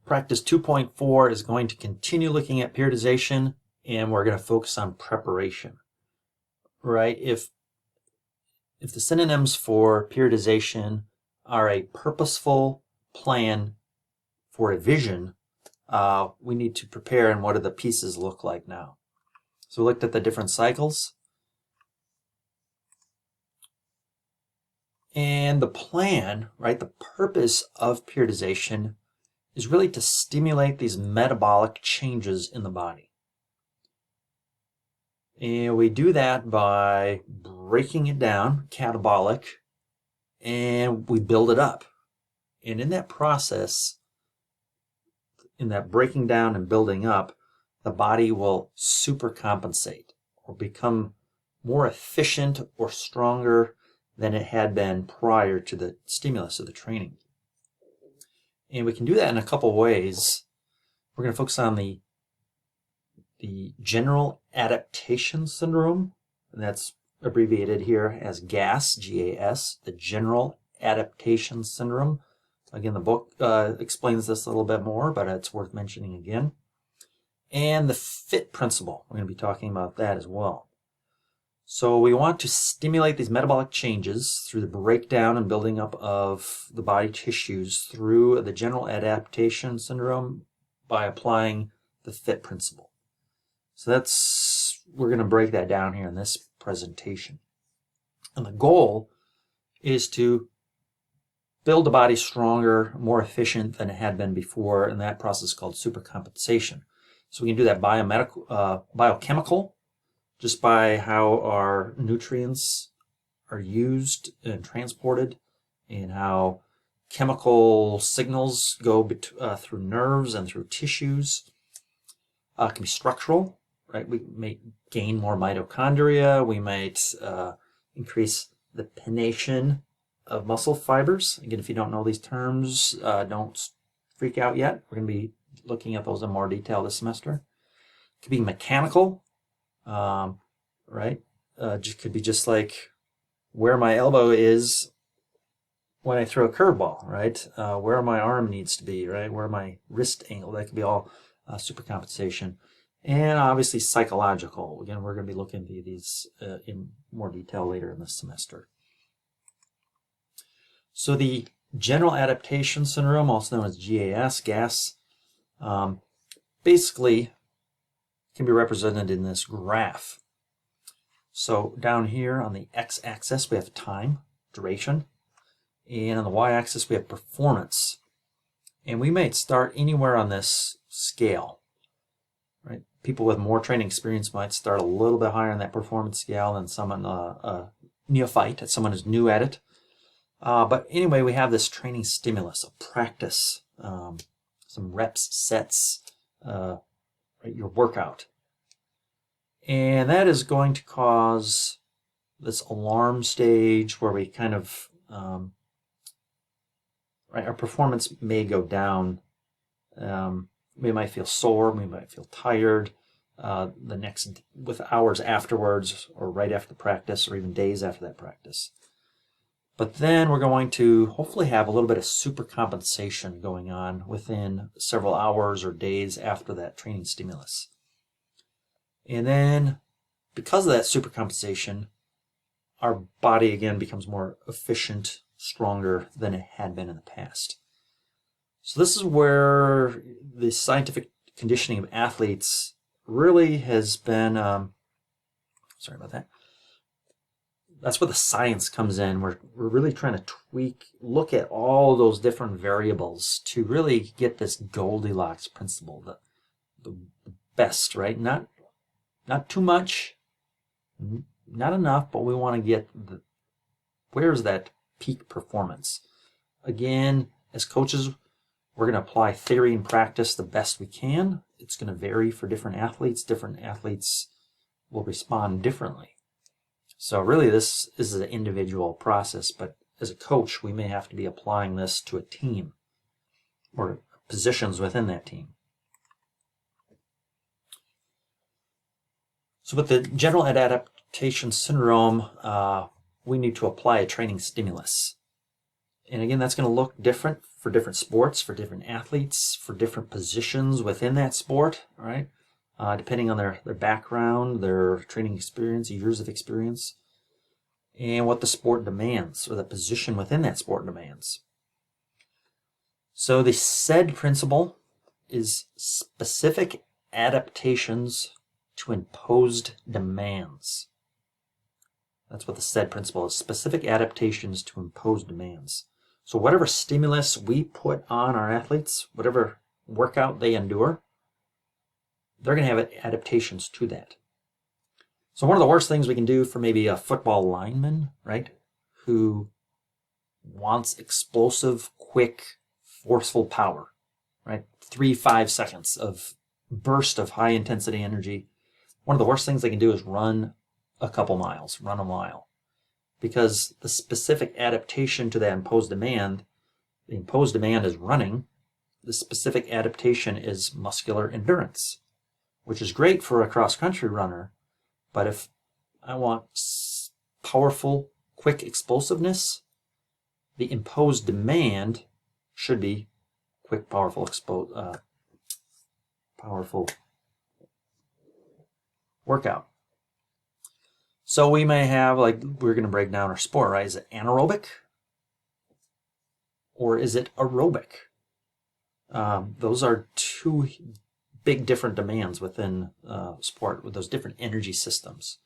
Practice 2.4 is going to continue looking at periodization, and we're going to focus on preparation. Right? If the synonyms for periodization are a purposeful plan for a vision, we need to prepare, and what do the pieces look like now? So we looked at the different cycles. And the plan, right, the purpose of periodization is really to stimulate these metabolic changes in the body. And we do that by breaking it down, catabolic, and we build it up. And in that process, in that breaking down and building up, the body will supercompensate or become more efficient or stronger than it had been prior to the stimulus of the training. And we can do that in a couple ways. We're going to focus on the general adaptation syndrome, and that's abbreviated here as GAS, G-A-S, the general adaptation syndrome. Again, the book explains this a little bit more, but it's worth mentioning again. And the FIT principle, we're going to be talking about that as well. So we want to stimulate these metabolic changes through the breakdown and building up of the body tissues through the general adaptation syndrome by applying the FIT principle. So we're going to break that down here in this presentation. And the goal is to build the body stronger, more efficient than it had been before, and that process is called supercompensation. So we can do that biochemical, just by how our nutrients are used and transported, and how chemical signals go through nerves and through tissues. It can be structural, right? We may gain more mitochondria. We might increase the pennation of muscle fibers. Again, if you don't know these terms, don't freak out yet. We're going to be looking at those in more detail this semester. It could be mechanical. Right? Could be just like where my elbow is when I throw a curveball, right? Where my arm needs to be, right? Where my wrist angle, that could be all supercompensation. And obviously psychological. Again, we're going to be looking at these in more detail later in this semester. So the general adaptation syndrome, also known as GAS, basically can be represented in this graph. So down here on the x-axis we have time, duration, and on the y-axis we have performance. And we might start anywhere on this scale. Right? People with more training experience might start a little bit higher on that performance scale than someone a neophyte, someone who's new at it. But anyway, we have this training stimulus, a practice, some reps, sets, your workout. And that is going to cause this alarm stage where we kind of, our performance may go down. We might feel sore, we might feel tired with hours afterwards, or right after the practice, or even days after that practice. But then we're going to hopefully have a little bit of supercompensation going on within several hours or days after that training stimulus. And then, because of that supercompensation, our body again becomes more efficient, stronger than it had been in the past. So this is where the scientific conditioning of athletes really has been, sorry about that. That's where the science comes in. We're really trying to look at all those different variables to really get this Goldilocks principle, the best, right? Not too much, not enough, but we want to get where's that peak performance. Again, as coaches, we're going to apply theory and practice the best we can. It's going to vary for different athletes. Different athletes will respond differently. So really this is an individual process, but as a coach, we may have to be applying this to a team or positions within that team. So with the general adaptation syndrome, we need to apply a training stimulus. And again, that's going to look different for different sports, for different athletes, for different positions within that sport, all right? Depending on their background, their training experience, years of experience, and what the sport demands, or the position within that sport demands. So the SAID principle is specific adaptations to imposed demands. That's what the SAID principle is, specific adaptations to imposed demands. So whatever stimulus we put on our athletes, whatever workout they endure, they're going to have adaptations to that. So one of the worst things we can do for maybe a football lineman, right, who wants explosive, quick, forceful power, right, 3-5 seconds of burst of high intensity energy, one of the worst things they can do is run a couple miles, run a mile. Because the specific adaptation to that imposed demand, the imposed demand is running, the specific adaptation is muscular endurance, which is great for a cross-country runner, but if I want powerful, quick explosiveness, the imposed demand should be quick, powerful workout. So we may have, like, we're going to break down our sport, right? Is it anaerobic or is it aerobic? Those are two big different demands within sport with those different energy systems.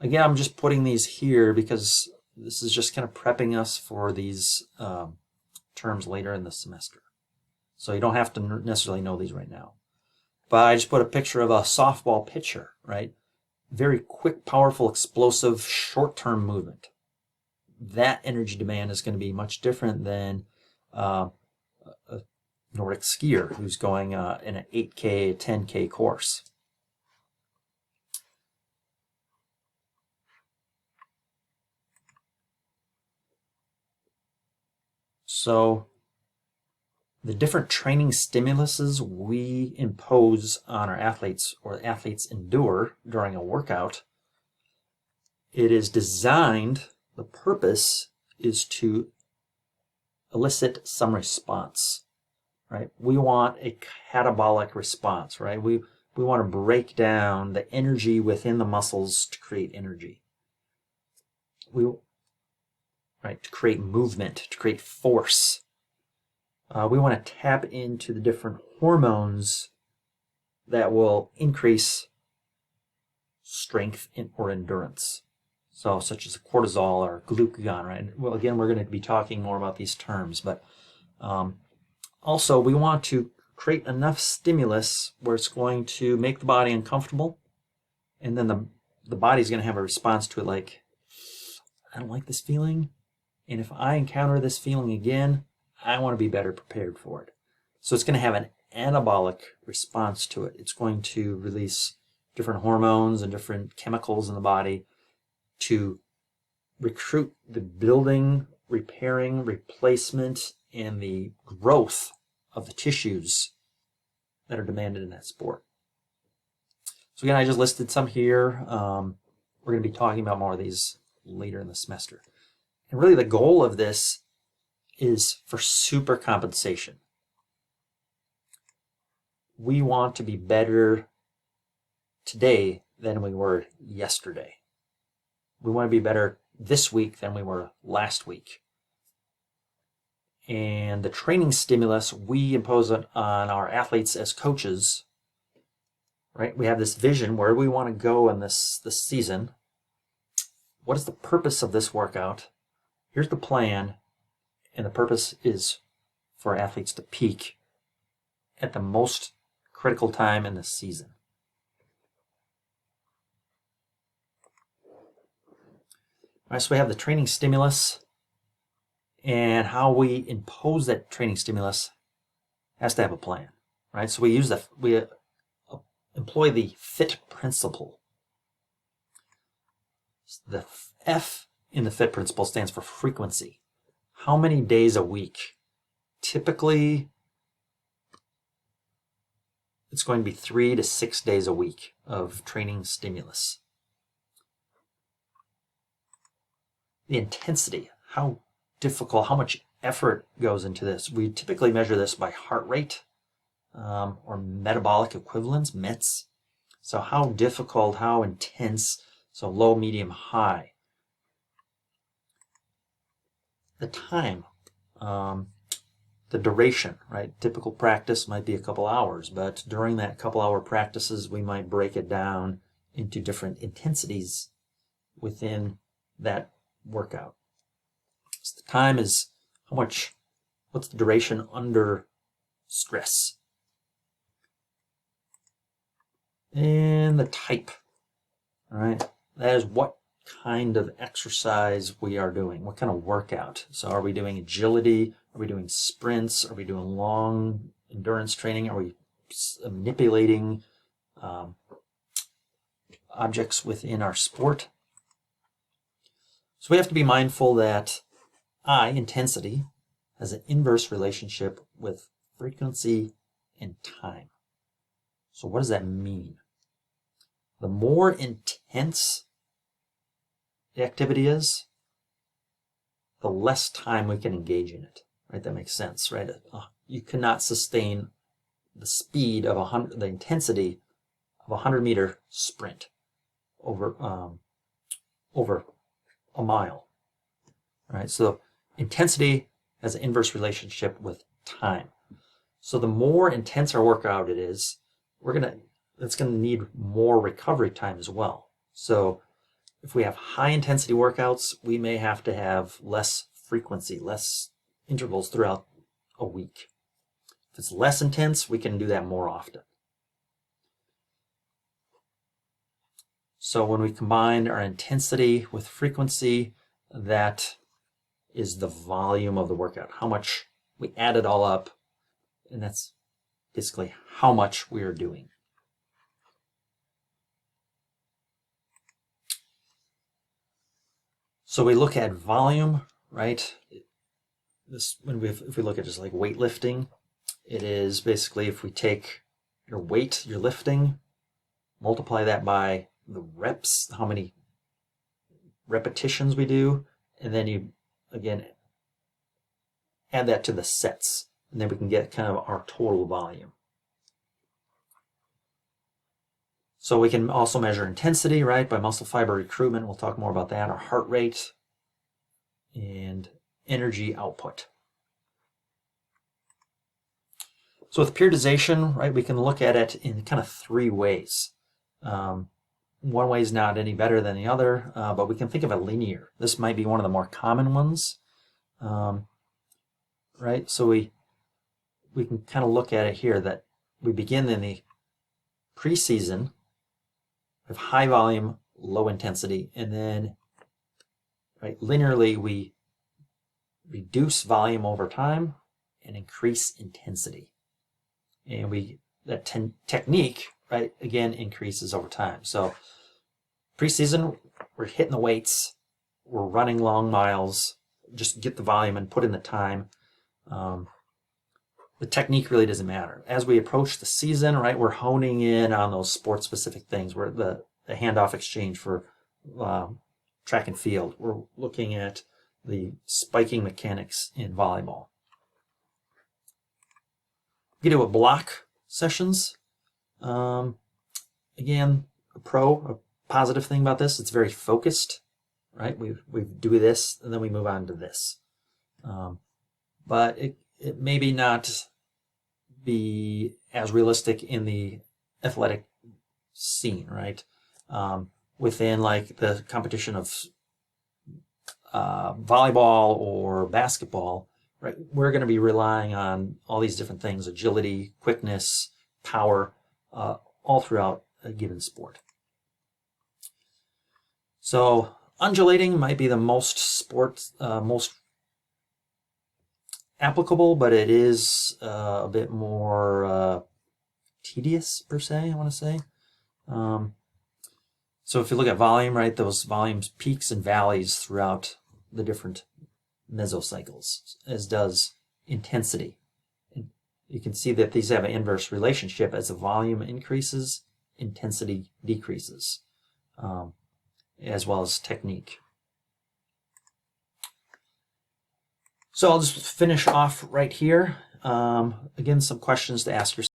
Again, I'm just putting these here because this is just kind of prepping us for these terms later in the semester. So you don't have to necessarily know these right now. But I just put a picture of a softball pitcher, right? Very quick, powerful, explosive, short-term movement. That energy demand is going to be much different than a Nordic skier who's going in an 8K, 10K course. So the different training stimuluses we impose on our athletes or athletes endure during a workout, it is designed, the purpose is to elicit some response, right? We want a catabolic response, right? We want to break down the energy within the muscles to create energy. To create movement, to create force. We want to tap into the different hormones that will increase strength or endurance. So, such as cortisol or glucagon, right? Well, again, we're going to be talking more about these terms, but also we want to create enough stimulus where it's going to make the body uncomfortable, and then the body's going to have a response to it like, I don't like this feeling, and if I encounter this feeling again, I want to be better prepared for it. So it's going to have an anabolic response to it. It's going to release different hormones and different chemicals in the body to recruit the building, repairing, replacement, and the growth of the tissues that are demanded in that sport. So again, I just listed some here. We're going to be talking about more of these later in the semester. And really the goal of this is for super compensation. We want to be better today than we were yesterday. We want to be better this week than we were last week. And the training stimulus we impose on our athletes as coaches, right? We have this vision where we want to go in this season. What is the purpose of this workout? Here's the plan. And the purpose is for athletes to peak at the most critical time in the season. All right, so we have the training stimulus, and how we impose that training stimulus has to have a plan, right? So we employ the FIT principle. The F in the FIT principle stands for frequency. How many days a week? Typically, it's going to be 3 to 6 days a week of training stimulus. The intensity, how difficult, how much effort goes into this. We typically measure this by heart rate or metabolic equivalents, METs. So how difficult, how intense, so low, medium, high. The time, the duration, right? Typical practice might be a couple hours, but during that couple hour practices, we might break it down into different intensities within that workout. So the time is what's the duration under stress? And the type, all right? That is what kind of exercise we are doing, what kind of workout. So are we doing agility? Are we doing sprints? Are we doing long endurance training? Are we manipulating objects within our sport? So we have to be mindful that intensity, has an inverse relationship with frequency and time. So what does that mean? The more intense the activity is, the less time we can engage in it. Right? That makes sense, right? You cannot sustain the speed of the intensity of a 100-meter sprint over a mile. Right? So intensity has an inverse relationship with time. So the more intense our workout it is, it's going to need more recovery time as well. So if we have high intensity workouts, we may have to have less frequency, less intervals throughout a week. If it's less intense, we can do that more often. So when we combine our intensity with frequency, that is the volume of the workout, how much we add it all up, and that's basically how much we are doing. So we look at volume, right? If we look at just like weightlifting, it is basically if we take your weight, your lifting, multiply that by the reps, how many repetitions we do, and then you, again, add that to the sets, and then we can get kind of our total volume. So we can also measure intensity, right, by muscle fiber recruitment. We'll talk more about that, our heart rate, and energy output. So with periodization, right, we can look at it in kind of three ways. One way is not any better than the other, but we can think of it linear. This might be one of the more common ones, right? So we can kind of look at it here that we begin in the preseason with high volume, low intensity, and then right, linearly we reduce volume over time and increase intensity. And that technique, right, again, increases over time. So preseason, we're hitting the weights, we're running long miles, just get the volume and put in the time. The technique really doesn't matter. As we approach the season, right, we're honing in on those sport-specific things. We're the handoff exchange for track and field. We're looking at the spiking mechanics in volleyball. We do a block sessions. Again, a positive thing about this, it's very focused, right? We do this and then we move on to this. But it maybe not be as realistic in the athletic scene, right? Within like the competition of volleyball or basketball, right? We're going to be relying on all these different things: agility, quickness, power, all throughout a given sport. So undulating might be the most applicable, but it is a bit more tedious per se, I want to say. So if you look at volume, right, those volumes peaks and valleys throughout the different mesocycles, as does intensity. And you can see that these have an inverse relationship. As the volume increases, intensity decreases, as well as technique. So I'll just finish off right here. Again, some questions to ask yourself.